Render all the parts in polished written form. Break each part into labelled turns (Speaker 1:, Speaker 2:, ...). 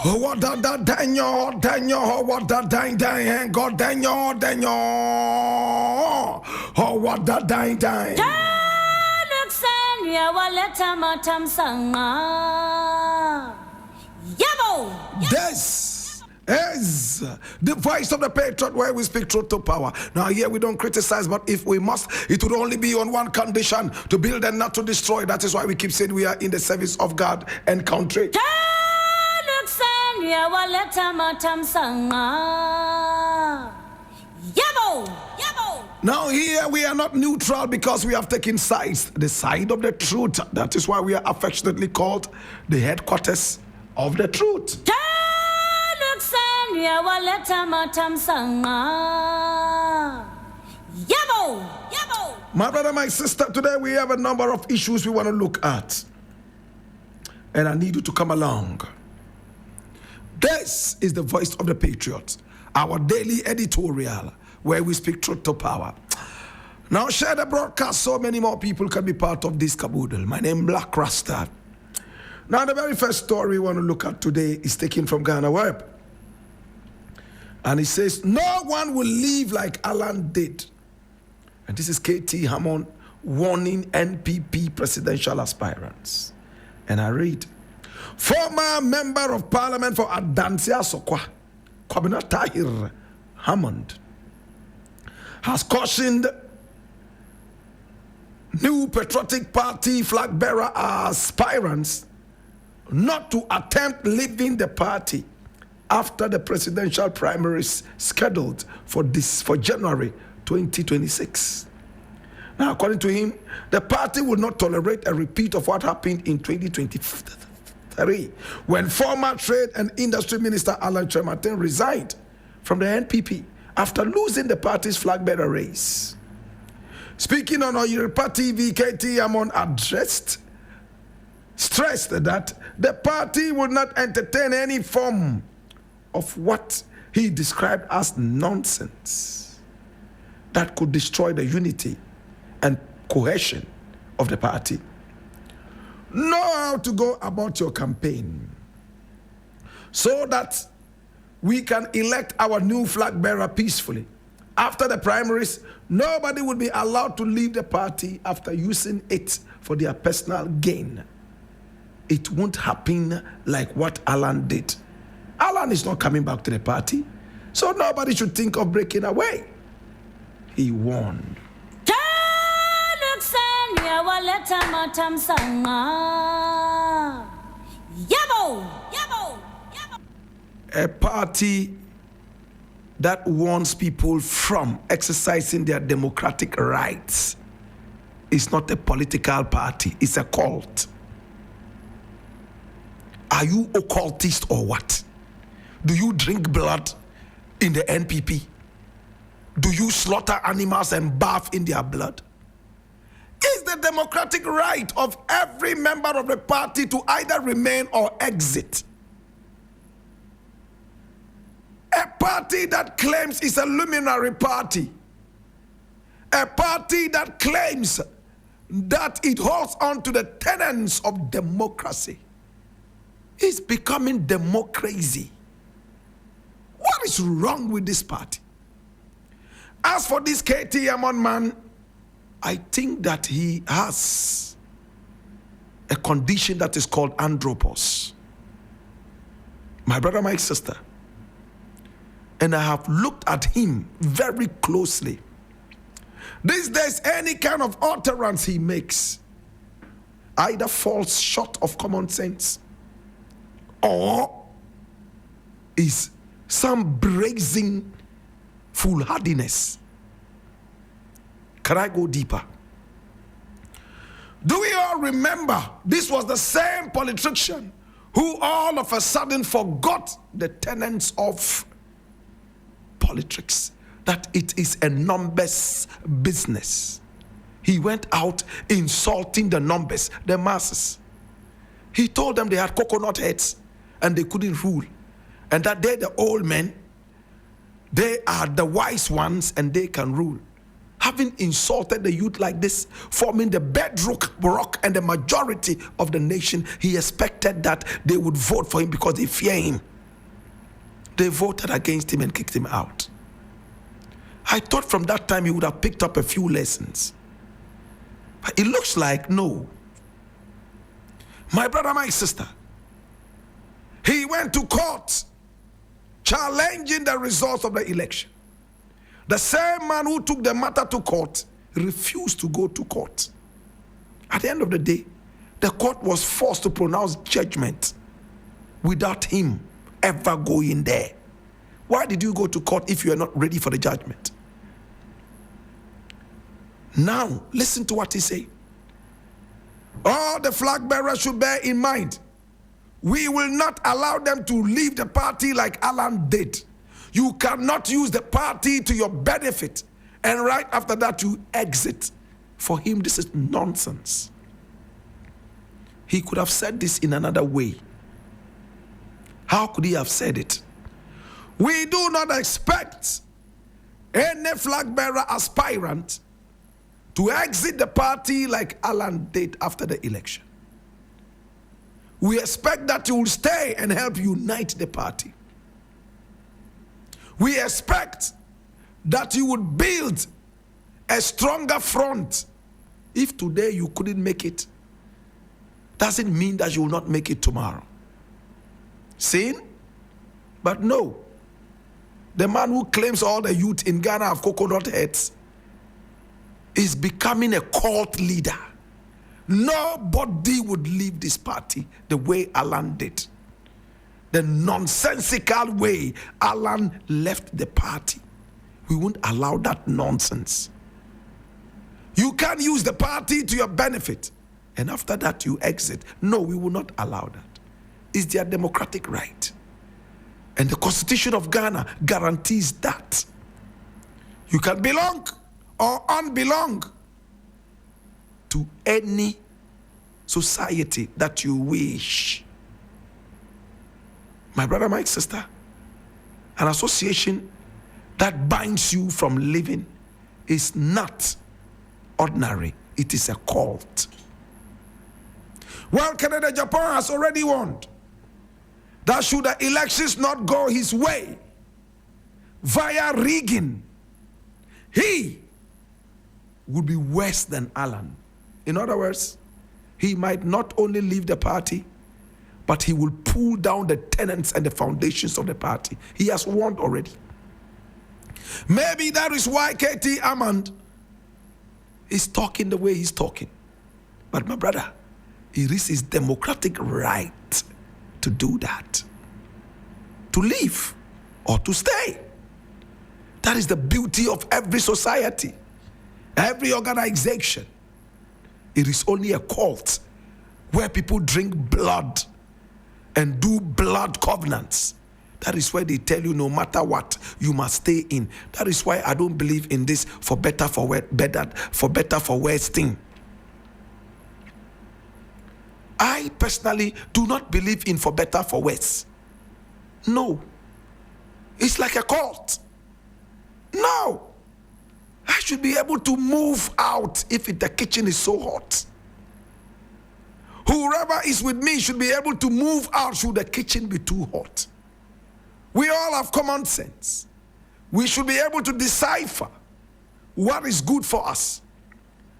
Speaker 1: Oh, what that Daniel, what that dang, God Daniel. Oh, what that dang. This is the voice of the Patriot, where we speak truth to power. Now here we don't criticize, but if we must, it would only be on one condition: to build and not to destroy. That is why we keep saying we are in the service of God and country. Now here we are not neutral because we have taken sides, the side of the truth. That is why we are affectionately called the headquarters of the truth. My brother, my sister, today we have a number of issues we want to look at, and I need you to come along. This is the voice of the Patriot, our daily editorial, where we speak truth to power. Now share the broadcast so many more people can be part of this caboodle. My name is Blakk Rasta. Now the very first story we want to look at today is taken from Ghana Web. And it says, no one will live like Alan did. And this is KT Hammond warning NPP presidential aspirants. And I read, former member of parliament for Adansia Sokwa, Kwabena Tahir Hammond, has cautioned new patriotic party flag bearer aspirants not to attempt leaving the party after the presidential primaries scheduled for January 2026. Now, according to him, the party will not tolerate a repeat of what happened in 2023 when former Trade and Industry Minister Alan Chemartin resigned from the NPP after losing the party's flag bearer race. Speaking on Yoruba TV, KT Hammond stressed that the party would not entertain any form of what he described as nonsense that could destroy the unity and cohesion of the party. Know how to go about your campaign so that we can elect our new flag bearer peacefully. After the primaries, nobody will be allowed to leave the party after using it for their personal gain. It won't happen like what Alan did. Alan is not coming back to the party, so nobody should think of breaking away. He warned. A party that warns people from exercising their democratic rights is not a political party, it's a cult. Are you occultist or what? Do you drink blood in the NPP? Do you slaughter animals and bath in their blood? It's the democratic right of every member of the party to either remain or exit. A party that claims it's a luminary party, a party that claims that it holds on to the tenets of democracy, is becoming democracy. What is wrong with this party? As for this KT Hammond man, I think that he has a condition that is called andropos. My brother, my sister, and I have looked at him very closely. These days, any kind of utterance he makes either falls short of common sense or is some brazen foolhardiness. Can I go deeper? Do we all remember this was the same politician who all of a sudden forgot the tenets of politics, that it is a numbers business? He went out insulting the numbers, the masses. He told them they had coconut heads and they couldn't rule, and that they're the old men, they are the wise ones and they can rule. having insulted the youth like this, forming the bedrock rock and the majority of the nation, he expected that they would vote for him because they fear him. They voted against him and kicked him out. I thought from that time he would have picked up a few lessons. But it looks like no. My brother, my sister, he went to court challenging the results of the election. The same man who took the matter to court refused to go to court. At the end of the day, the court was forced to pronounce judgment without him ever going there. Why did you go to court if you are not ready for the judgment? Now, listen to what he said. All the flag bearers should bear in mind, we will not allow them to leave the party like Alan did. You cannot use the party to your benefit and right after that you exit. For him, this is nonsense. He could have said this in another way. How could he have said it? We do not expect any flag bearer aspirant to exit the party like Alan did after the election. We expect that you will stay and help unite the party. We expect that you would build a stronger front. If today you couldn't make it, doesn't mean that you will not make it tomorrow. Seen? But no. The man who claims all the youth in Ghana have coconut heads is becoming a cult leader. Nobody would leave this party the way Alan did. The nonsensical way Alan left the party. We won't allow that nonsense. You can't use the party to your benefit and after that you exit. No, we will not allow that. It's their democratic right. And the Constitution of Ghana guarantees that. You can belong or unbelong to any society that you wish. My brother, my sister, an association that binds you from living is not ordinary. It is a cult. Well, Canada, Japan has already warned that should the elections not go his way via rigging, he would be worse than Alan. In other words, he might not only leave the party, but he will pull down the tenets and the foundations of the party. He has warned already. Maybe that is why KT Hammond is talking the way he's talking. But my brother, it is his democratic right to do that. To leave or to stay. That is the beauty of every society, every organization. It is only a cult where people drink blood and do blood covenants. That is why they tell you no matter what, you must stay in. That is why I don't believe in this for better, for worse thing. I personally do not believe in for better, for worse. No. It's like a cult. No. I should be able to move out if the kitchen is so hot. Whoever is with me should be able to move out should the kitchen be too hot. We all have common sense. We should be able to decipher what is good for us.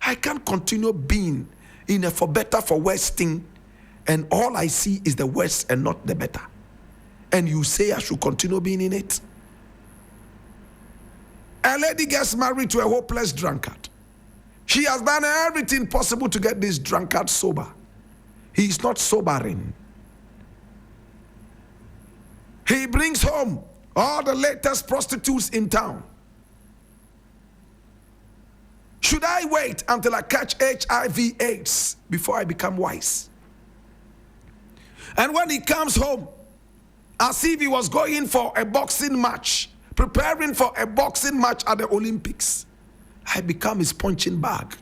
Speaker 1: I can't continue being in a for better, for worse thing, and all I see is the worst and not the better. And you say I should continue being in it? A lady gets married to a hopeless drunkard. She has done everything possible to get this drunkard sober. He is not sobering. He brings home all the latest prostitutes in town. Should I wait until I catch HIV/AIDS before I become wise? And when he comes home, as if he was going for a boxing match, preparing for a boxing match at the Olympics, I become his punching bag.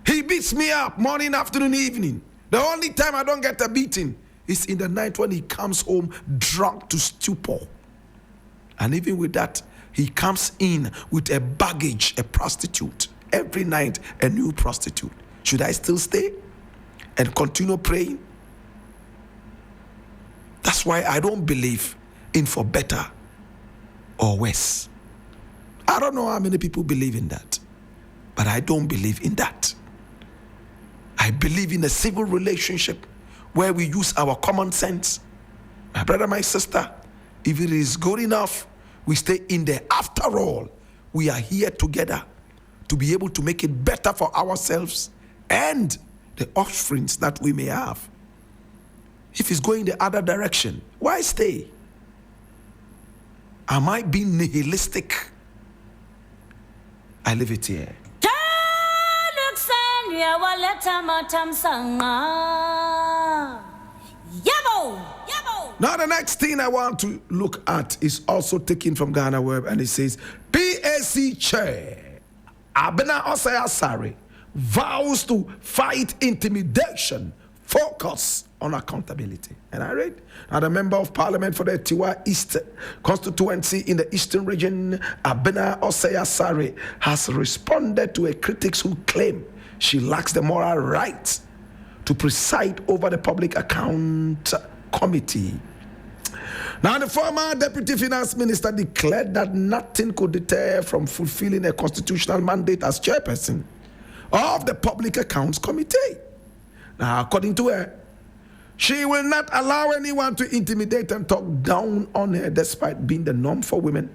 Speaker 1: He beats me up morning, afternoon, evening. The only time I don't get a beating is in the night when he comes home drunk to stupor. And even with that, he comes in with a baggage, a prostitute. Every night, a new prostitute. Should I still stay and continue praying? That's why I don't believe in for better or worse. I don't know how many people believe in that, but I don't believe in that. I believe in a civil relationship where we use our common sense. My brother, my sister, if it is good enough, we stay in there. After all, we are here together to be able to make it better for ourselves and the offsprings that we may have. If it's going the other direction, why stay? Am I being nihilistic? I leave it here. Now the next thing I want to look at is also taken from Ghana Web, and it says PAC Chair Abena Osei Asare vows to fight intimidation, focus on accountability. And I read, now the member of parliament for the Tiwa East constituency in the eastern region, Abena Osei Asare, has responded to a critics who claim she lacks the moral right to preside over the public account committee. Now, the former deputy finance minister declared that nothing could deter from fulfilling a constitutional mandate as chairperson of the public accounts committee. Now, according to her, she will not allow anyone to intimidate and talk down on her, despite being the norm for women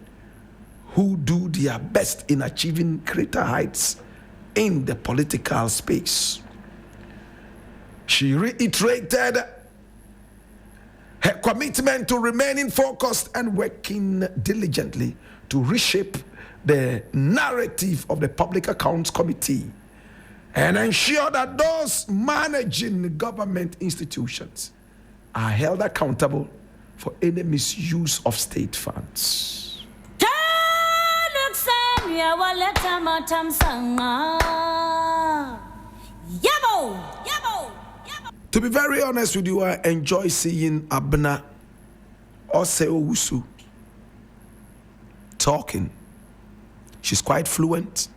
Speaker 1: who do their best in achieving greater heights in the political space. She reiterated her commitment to remaining focused and working diligently to reshape the narrative of the Public Accounts Committee and ensure that those managing government institutions are held accountable for any misuse of state funds. To be very honest with you, I enjoy seeing Abena Osei Asare talking. She's quite fluent.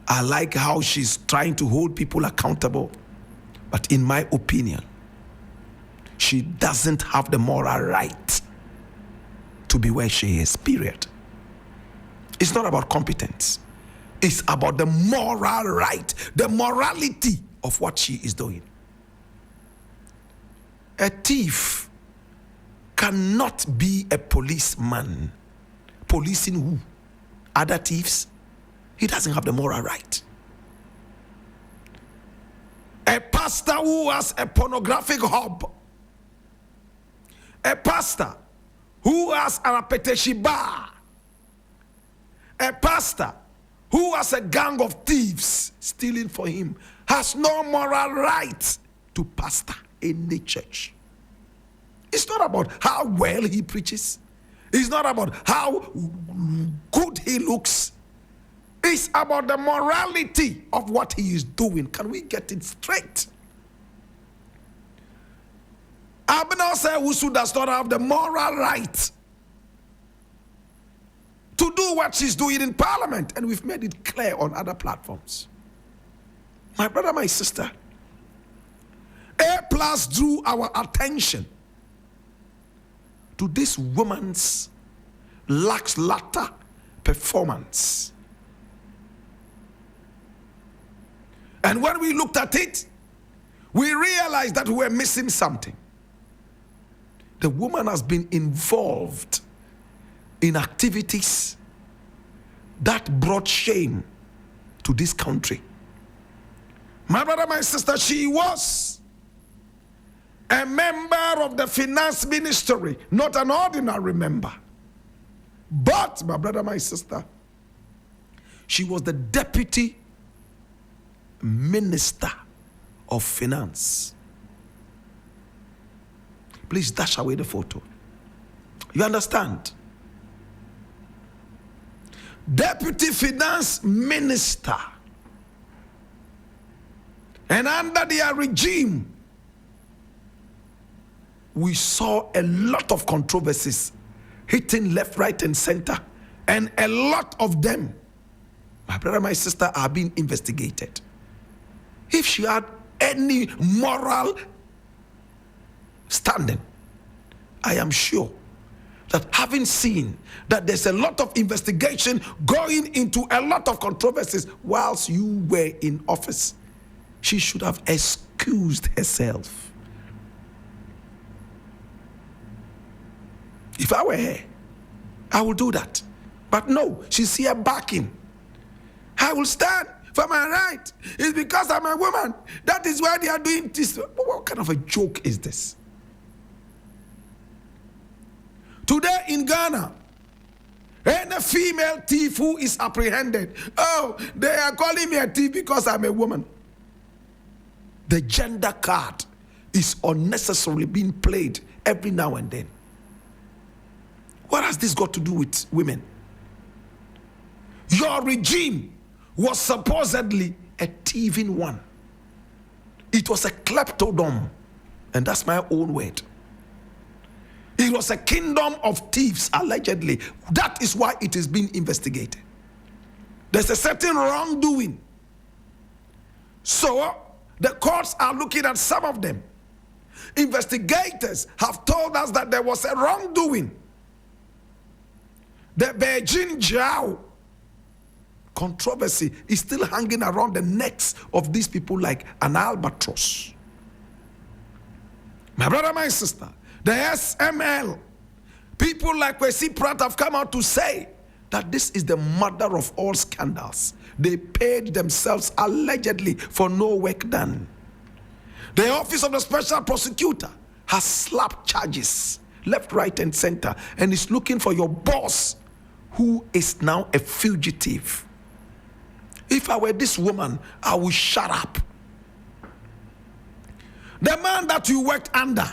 Speaker 1: I like how she's trying to hold people accountable. But in my opinion, she doesn't have the moral right to be where she is, period. It's not about competence. It's about the moral right, the morality of what she is doing. A thief cannot be a policeman. Policing who? Other thieves? He doesn't have the moral right. A pastor who has a pornographic hub. A pastor who has an appetition bar. A pastor who has a gang of thieves stealing for him has no moral right to pastor any church. It's not about how well he preaches. It's not about how good he looks. It's about the morality of what he is doing. Can we get it straight? Abena Osei Asare does not have the moral right to do what she's doing in parliament, and we've made it clear on other platforms. My brother, my sister, A+ drew our attention to this woman's lackluster performance. And when we looked at it, we realized that we were missing something. The woman has been involved in activities that brought shame to this country. My brother, my sister, she was a member of the finance ministry, not an ordinary member. But, my brother, my sister, she was the deputy minister of finance. Please dash away the photo. You understand? Deputy finance minister. And under their regime, we saw a lot of controversies hitting left, right, and center And a lot of them, my brother, my sister, are being investigated. If she had any moral standing, I am sure that having seen that there's a lot of investigation going into a lot of controversies whilst you were in office, she should have excused herself. If I were her, I would do that. But no, she's here backing. I will stand for my right. It's because I'm a woman. That is why they are doing this. What kind of a joke is this? Today in Ghana, any female thief who is apprehended, oh, they are calling me a thief because I'm a woman. The gender card is unnecessarily being played every now and then. What has this got to do with women? Your regime was supposedly a thieving one. It was a kleptodom, and that's my own word. It was a kingdom of thieves, allegedly. That is why it is being investigated. There's a certain wrongdoing. So, the courts are looking at some of them. Investigators have told us that there was a wrongdoing. The Beijing Jiao controversy is still hanging around the necks of these people like an albatross. My brother, my sister, the SML, people like Kwesi Pratt have come out to say that this is the mother of all scandals. They paid themselves allegedly for no work done. The office of the special prosecutor has slapped charges left, right, and center, and is looking for your boss, who is now a fugitive. If I were this woman, I would shut up. The man that you worked under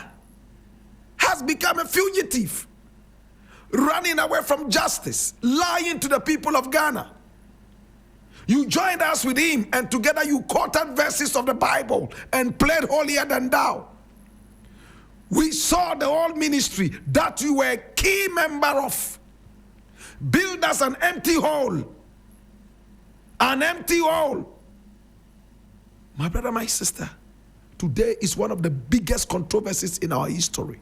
Speaker 1: has become a fugitive, running away from justice, lying to the people of Ghana. You joined us with him, and together you quoted verses of the Bible and played holier than thou. We saw the whole ministry that you were a key member of build us an empty hole. An empty hole. My brother, my sister, today is one of the biggest controversies in our history.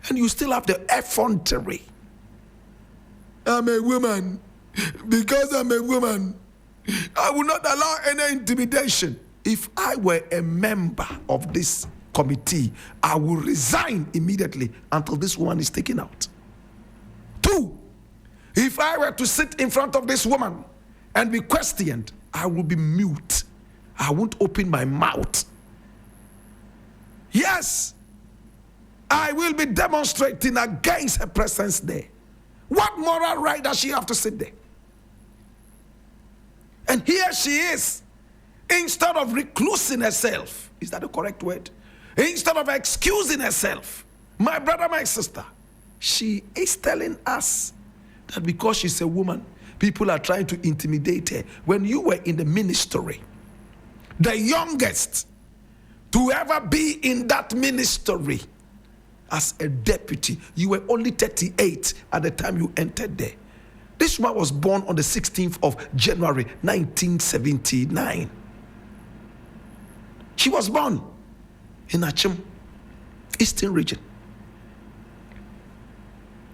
Speaker 1: And you still have the effrontery. I'm a woman. Because I'm a woman, I will not allow any intimidation. If I were a member of this committee, I will resign immediately until this woman is taken out. 2, if I were to sit in front of this woman and be questioned, I will be mute. I won't open my mouth. Yes, I will be demonstrating against her presence there. What moral right does she have to sit there? And here she is, instead of reclusing herself, is that the correct word? Instead of excusing herself, my brother, my sister, she is telling us that because she's a woman, people are trying to intimidate her. When you were in the ministry, the youngest to ever be in that ministry as a deputy, you were only 38 at the time you entered there. This woman was born on the 16th of January, 1979. She was born in Achim, Eastern region.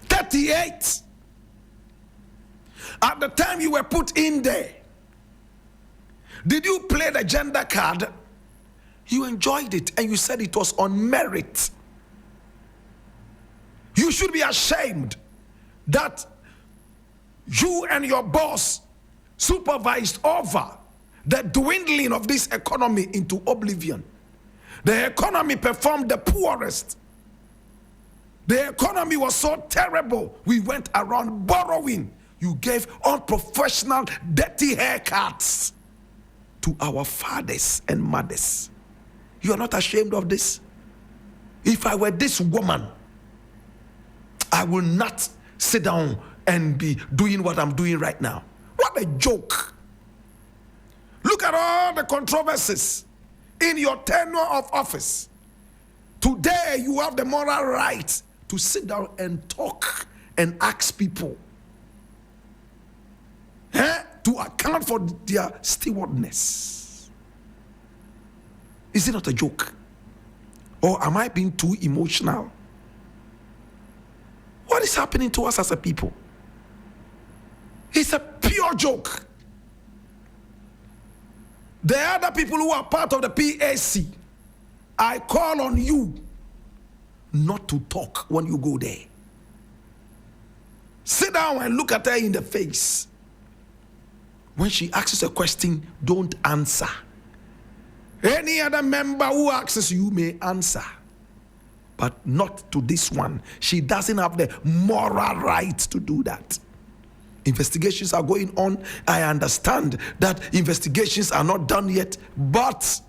Speaker 1: 38. At the time you were put in there, did you play the gender card? You enjoyed it and you said it was on merit. You should be ashamed that you and your boss supervised over the dwindling of this economy into oblivion. The economy performed the poorest. The economy was so terrible, we went around borrowing. You gave unprofessional, dirty haircuts to our fathers and mothers. You are not ashamed of this? If I were this woman, I will not sit down and be doing what I'm doing right now. What a joke. Look at all the controversies in your tenure of office. Today, you have the moral right to sit down and talk and ask people to account for their stewardness. Is it not a joke? Or am I being too emotional? What is happening to us as a people? It's a pure joke. The other people who are part of the PAC, I call on you not to talk when you go there. Sit down and look at her in the face. When she asks a question, don't answer. Any other member who asks you may answer, but not to this one. She doesn't have the moral right to do that. Investigations are going on. I understand that investigations are not done yet, but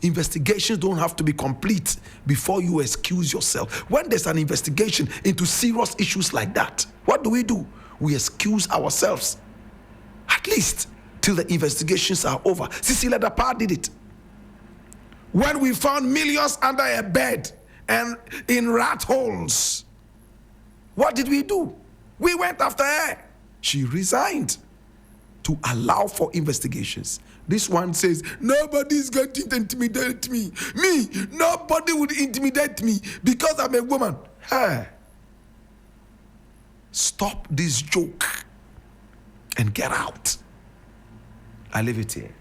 Speaker 1: investigations don't have to be complete before you excuse yourself. When there's an investigation into serious issues like that, what do? We excuse ourselves. At least till the investigations are over. Cecilia Dapa did it. When we found millions under a bed and in rat holes, what did we do? We went after her. She resigned to allow for investigations. This one says, nobody's going to intimidate me. Nobody would intimidate me because I'm a woman. Hey, stop this joke and get out. I leave it here.